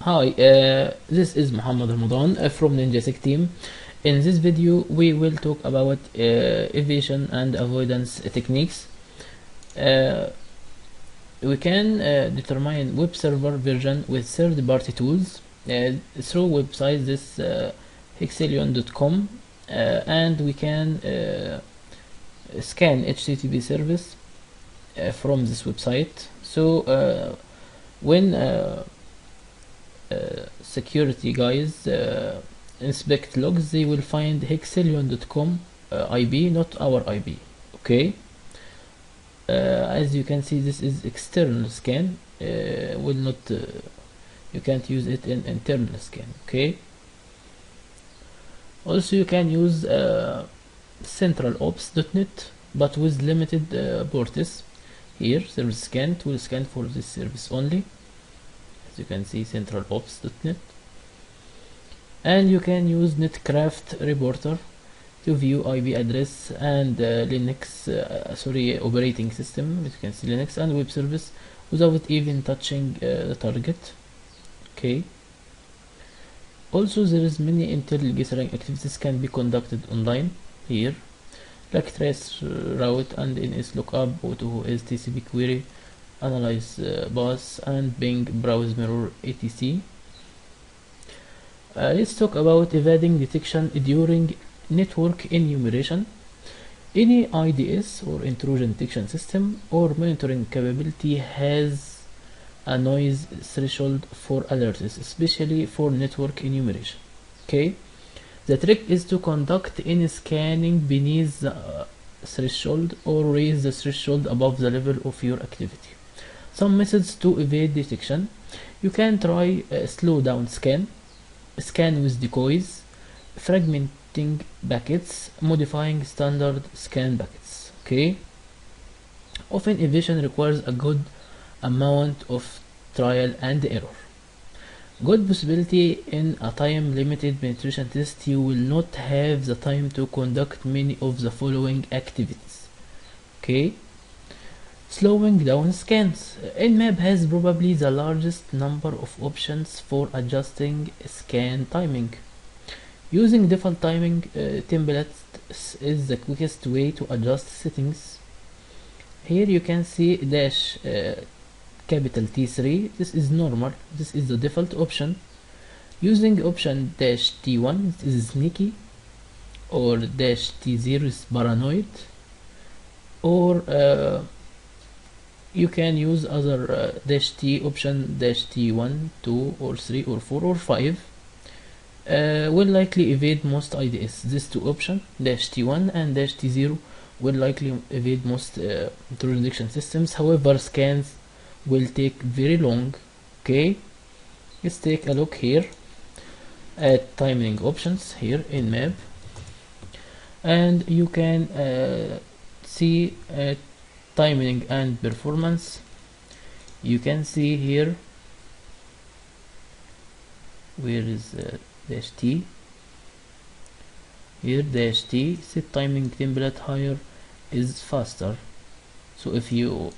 Hi, this is Muhammad Ramadan from NinjaSec team. In this video, we will talk about evasion and avoidance techniques. Uh, we can determine web server version with third-party tools through websites this hexelion.com, and we can scan HTTP service from this website. So when security guys inspect logs, they will find hexelion.com IP, not our IP. Okay, as you can see, this is external scan. Will not you can't use it in internal scan. Okay, also you can use centralops.net but with limited ports. Here service scan, it will scan for this service only. As you can see, centralops.net. And you can use netcraft reporter to view IP address and Linux operating system. As you can see, Linux and web service without even touching the target. Okay, also there is many intelligence activities can be conducted online here, like trace route and NS lookup, auto TCP query, analyze bus and Bing browse mirror etc. Let's talk about evading detection during network enumeration. Any IDS or intrusion detection system or monitoring capability has a noise threshold for alerts, especially for network enumeration. Okay, the trick is to conduct any scanning beneath the threshold or raise the threshold above the level of your activity. Some methods to evade detection: you can try slow down scan with decoys, fragmenting packets, modifying standard scan packets. Okay, often evasion requires a good amount of trial and error. Good possibility: in a time limited penetration test, you will not have the time to conduct many of the following activities. Okay, slowing down scans. Nmap has probably the largest number of options for adjusting scan timing. Using default timing templates is the quickest way to adjust settings. Here you can see dash capital T3. This is normal. This is the default option. Using option dash T1 is sneaky, or dash T0 is paranoid, or you can use other dash T option, dash T1, 2 or 3 or 4 or 5 will likely evade most IDS. These two options, dash T1 and dash T0, will likely evade most intrusion detection systems. However, scans will take very long. Okay, let's take a look here at timing options here in map, and you can see timing and performance. You can see here, where is dash T? Here dash T, set timing template higher is faster. So if you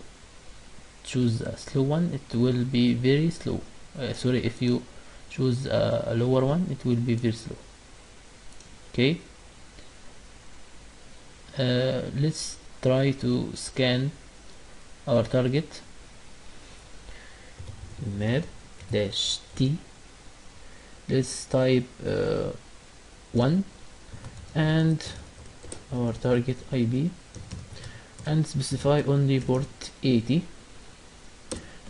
choose a slow one, it will be very slow. If you choose a lower one, it will be very slow. Okay, let's try to scan our target. Map dash T. Let's type 1 and our target IP and specify only port 80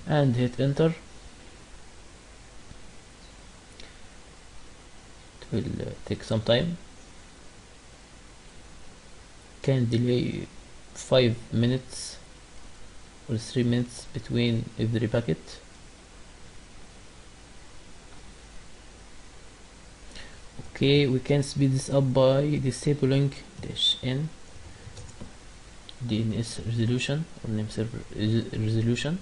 and hit enter. It will take some time, can delay 5 minutes or 3 minutes between every packet. Okay, we can speed this up by disabling dash N DNS resolution or name server resolution.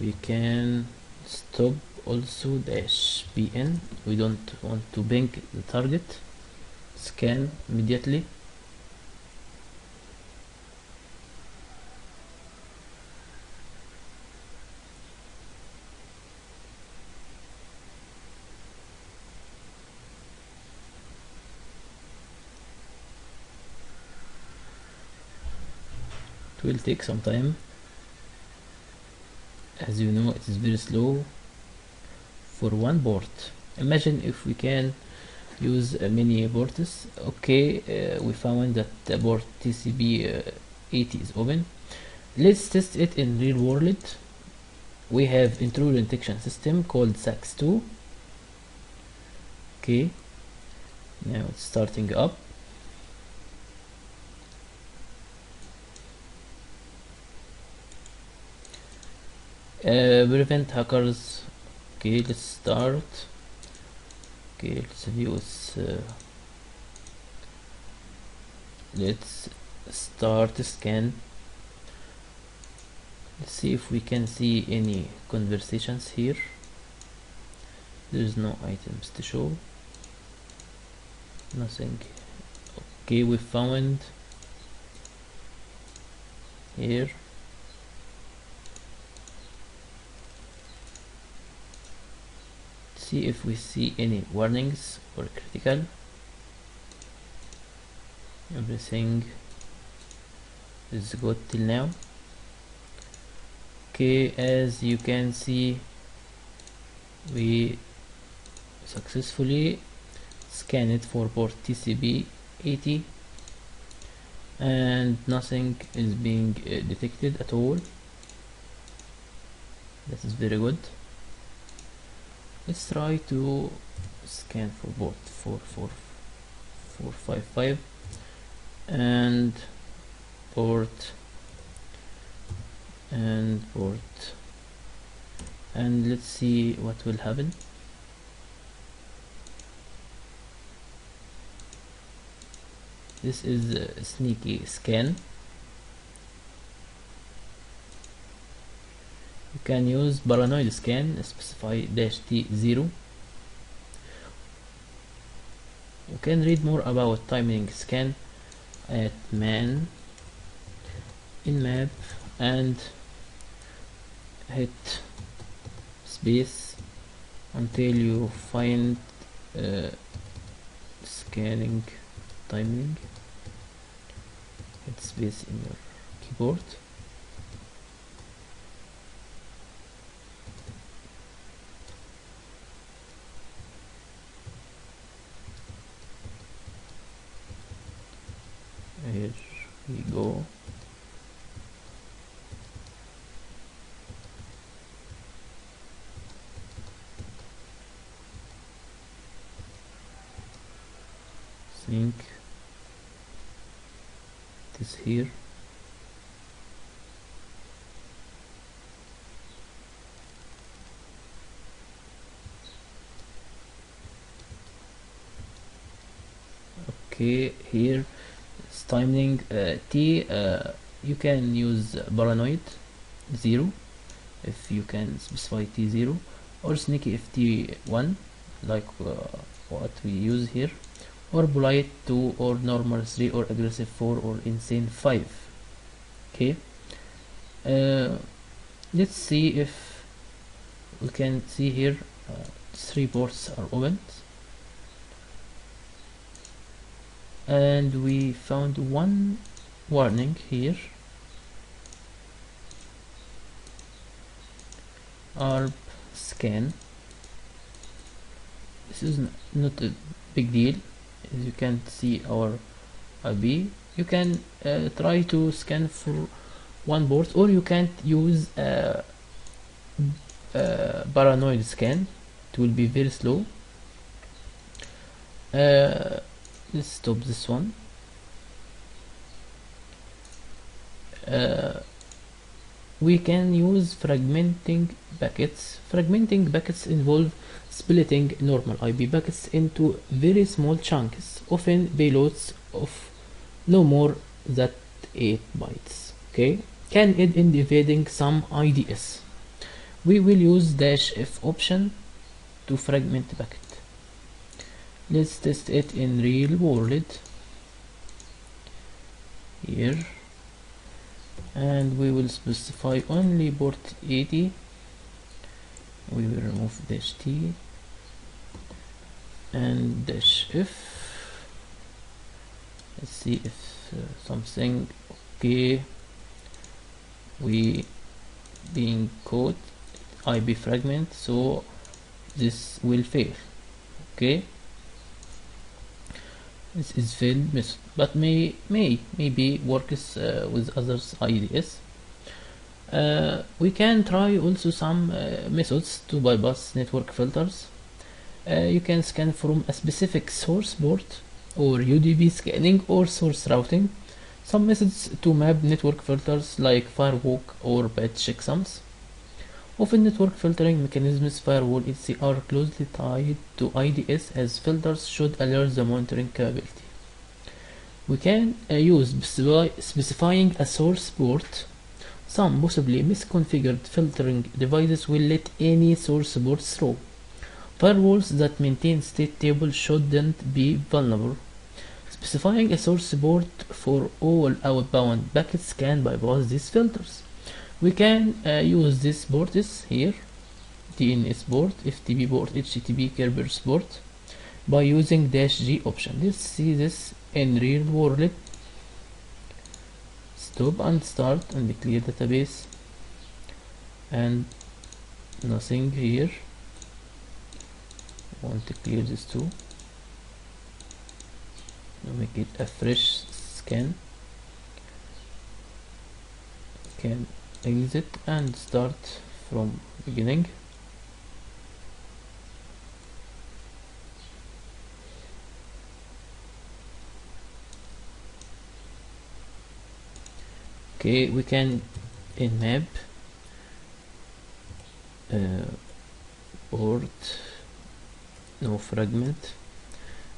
We can stop also dash bn. We don't want to ping the target. Scan immediately. It will take some time. As you know, it is very slow for one port. Imagine if we can use many ports. Okay, we found that the port TCP 80 is open. Let's test it in real world. We have intrusion detection system called SAX2. Okay, now it's starting up. Prevent hackers. Okay, let's start. Okay, let's use let's start scan. Let's see if we can see any conversations here. There's no items to show, nothing. Okay, we found here. See if we see any warnings or critical. Everything is good till now. Okay, as you can see, we successfully scanned for port TCP 80 and nothing is being detected at all. That is very good. Let's try to scan for port 44455 and port and let's see what will happen. This is a sneaky scan. You can use paranoid scan, specify -T0. You can read more about timing scan at man in map and hit space until you find scanning timing. Hit space in your keyboard. Here we go. Think this here. Okay, here it's timing T. You can use paranoid 0 if you can specify T0, or sneaky if T1 like what we use here, or polite 2, or normal 3, or aggressive 4, or insane 5. Okay, let's see if we can see here 3 ports are opened, and we found one warning here. ARP scan. This is not a big deal. As you can see our IP, you can try to scan for one port, or you can use paranoid scan. It will be very slow. Let's stop this one. We can use fragmenting packets. Fragmenting packets involve splitting normal IP packets into very small chunks, often payloads of no more than 8 bytes. Okay, can aid in evading some IDS. We will use dash F option to fragment packet. Let's test it in real world here, and we will specify only port 80. We will remove dash T and dash F. Let's see if something okay. We being caught IP fragment, so this will fail. Okay, this is failed method, but maybe works with others IDS. We can try also some methods to bypass network filters. You can scan from a specific source port, or UDP scanning, or source routing. Some methods to map network filters like firewalk or bad checksums. Often network filtering mechanisms firewall etc. are closely tied to IDS, as filters should alert the monitoring capability. We can use specifying a source port. Some possibly misconfigured filtering devices will let any source port through. Firewalls that maintain state tables shouldn't be vulnerable. Specifying a source port for all outbound packets can bypass these filters. We can use these ports here: DNS port, FTP port, HTTP Kerberos port, by using -G option. Let's see this in real world. Stop and start and clear database, and nothing here. I want to clear this too. Make it a fresh scan. Can exit and start from beginning. Okay, we can in map port no fragment,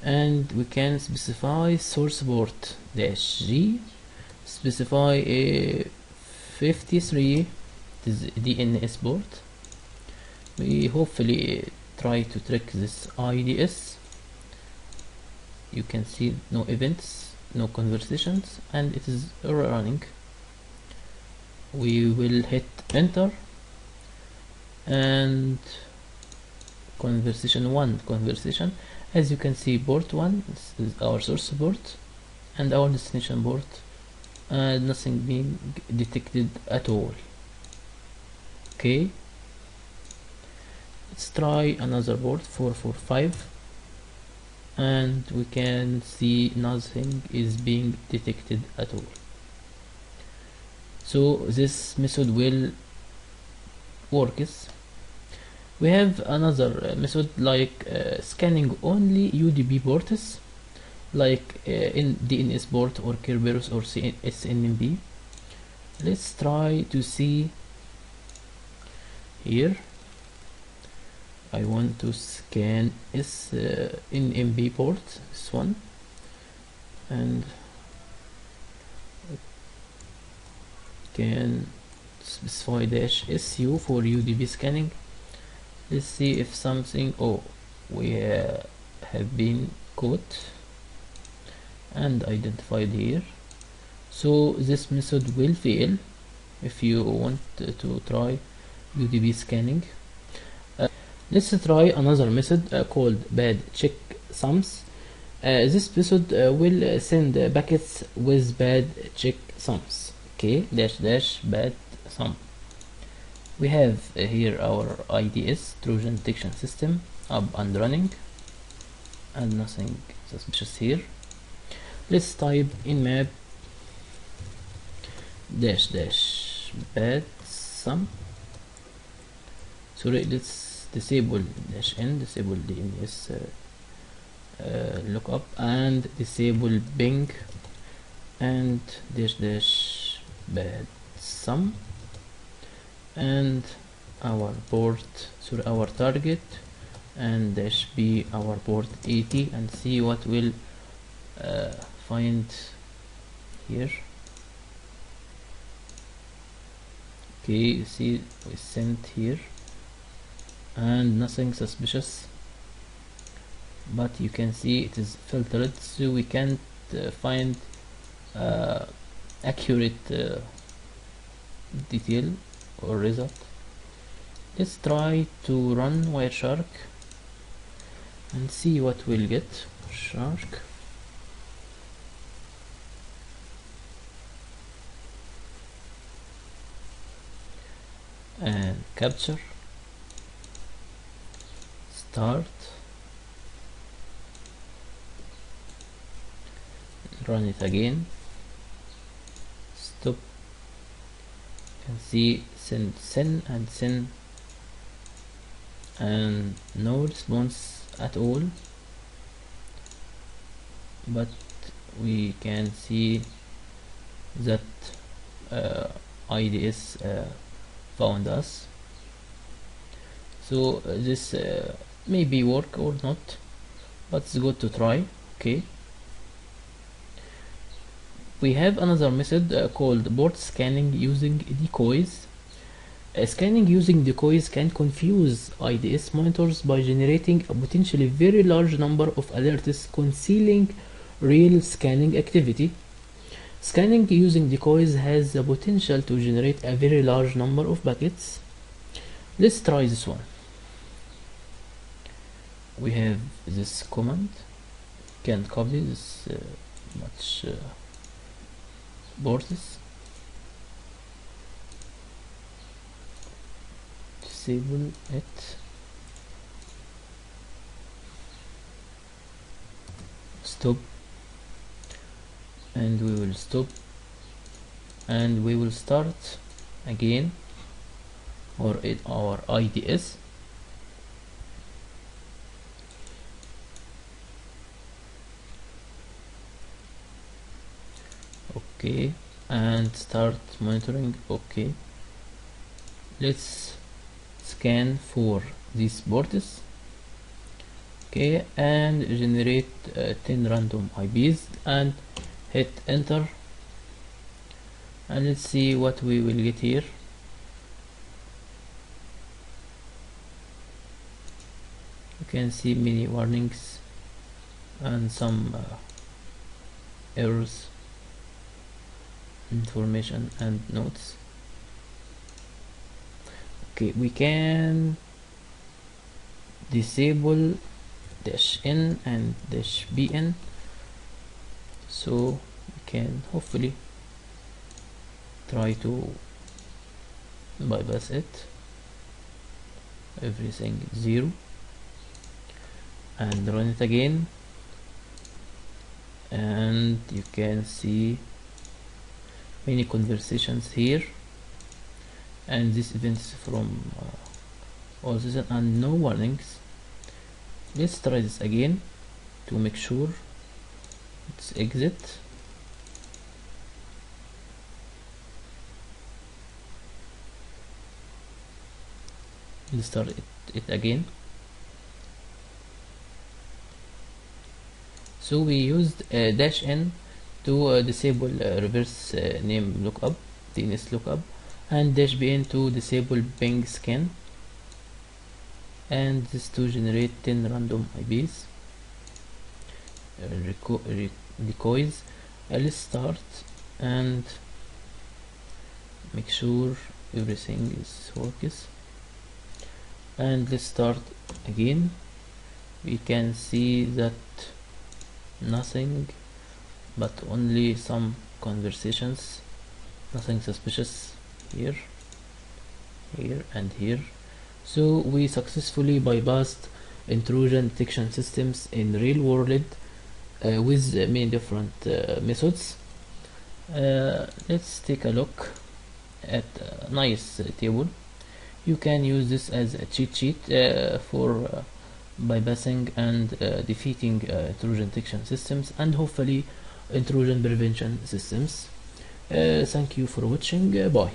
and we can specify source port -G, specify a 53 DNS port. We hopefully try to trick this IDS. You can see no events, no conversations, and it is running. We will hit enter, and conversation 1 conversation. As you can see, port 1 is our source port and our destination port, and nothing being detected at all. Okay, let's try another port 445, and we can see nothing is being detected at all. So this method will works. We have another method like scanning only UDP ports, like in DNS port or Kerberos or SNMP. Let's try to see here. I want to scan SNMP port, this one, and can specify -SU for UDP scanning. Let's see if something, oh, we have been caught and identified here. So this method will fail if you want to try UDP scanning. Let's try another method called bad checksums. This method will send packets with bad checksums. Okay, --bad sum. We have here our IDS Trojan detection system up and running, and nothing suspicious here. Let's type in map --bad sum. Sorry, let's disable -n, disable DNS lookup, and disable ping, and -bad sum, and our port, sorry, our target, and -b our port 80, and see what will find here. Okay, you see we sent here and nothing suspicious, but you can see it is filtered, so we can't find uh, accurate detail or result. Let's try to run Wireshark and see what we'll get. Shark, and capture, start, run it again, stop, and see send and send, and no response at all, but we can see that IDS found us. So this maybe work or not, but it's good to try. Okay, we have another method called port scanning using decoys. Scanning using decoys can confuse IDS monitors by generating a potentially very large number of alerts concealing real scanning activity. Scanning using decoys has the potential to generate a very large number of packets. Let's try this one. We have this command, can copy this much ports, disable it, stop, and we will stop, and we will start again, or our IDS. Okay, and start monitoring. Okay, let's scan for these ports. Okay, and generate 10 random IPs and hit enter, and let's see what we will get here. You can see many warnings and some errors, information and notes. Okay, we can disable -n and -bn, so we can hopefully try to bypass it, everything 0, and run it again, and you can see many conversations here, and these events from all this, and no warnings. Let's try this again to make sure. Let's exit, let's start it again. So we used -n to disable reverse name lookup, DNS lookup, and -bn to disable ping scan, and this to generate 10 random IPs, decoys. Let's start and make sure everything is works, and let's start again. We can see that nothing, but only some conversations, nothing suspicious here, here, and here. So we successfully bypassed intrusion detection systems in real world with many different methods. Let's take a look at a nice table. You can use this as a cheat sheet for bypassing and defeating intrusion detection systems, and hopefully intrusion prevention systems. Thank you for watching. Bye.